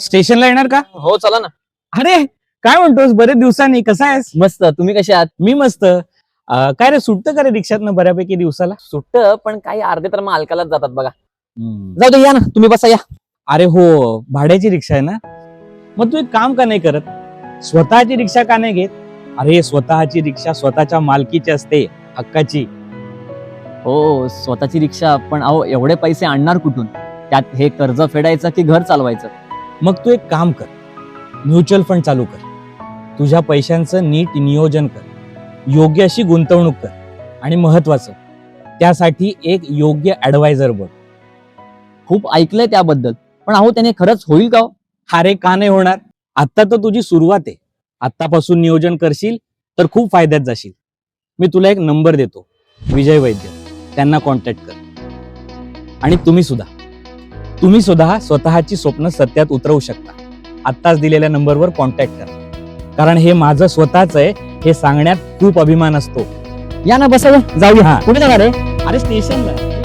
स्टेशनला येणार का? हो चला ना. अरे काय म्हणतोस, बरेच दिवसांनी. कसा आहेस? मस्त. तुम्ही कसे आहात? मी मस्त. काय रे, सुटतं का रे रिक्षातनं बऱ्यापैकी दिवसाला? सुट्ट पण काही अर्धे तर मालकालाच जातात बघा. जाऊ दे, या ना तुम्ही बसा, या. अरे हो, भाड्याची रिक्षा आहे ना. मग तू एक काम का नाही करत, स्वतःची रिक्षा का नाही घेत? अरे स्वतःची रिक्षा स्वतःच्या मालकीची असते, हक्काची. हो, स्वतःची रिक्षा, पण अहो एवढे पैसे आणणार कुठून? त्यात हे कर्ज फेडायचं की घर चालवायचं? मग तू एक काम कर, म्युच्युअल फंड चालू कर. तुझ्या पैशांचं नीट नियोजन कर, योग्य अशी गुंतवणूक कर, आणि महत्वाचं त्यासाठी एक योग्य ऍडवायझर बघ. खूप ऐकलंय त्याबद्दल, पण अहो त्याने खरंच होईल का हो? अरे का नाही होणार? आता तर तुझी सुरुवात आहे. आत्तापासून नियोजन करशील तर खूप फायद्यात जाशील. मी तुला एक नंबर देतो, विजय वैद्य, त्यांना कॉन्टॅक्ट कर. आणि तुम्ही सुद्धा स्वतःची स्वप्न सत्यात उतरवू शकता. आत्ताच दिलेल्या नंबरवर कॉन्टॅक्ट करा, कारण हे माझं स्वतःच आहे. हे सांगण्यात खूप अभिमान असतो. या ना, बसा, जाऊया. हा. कुठे जाणार आहे? अरे स्टेशनला.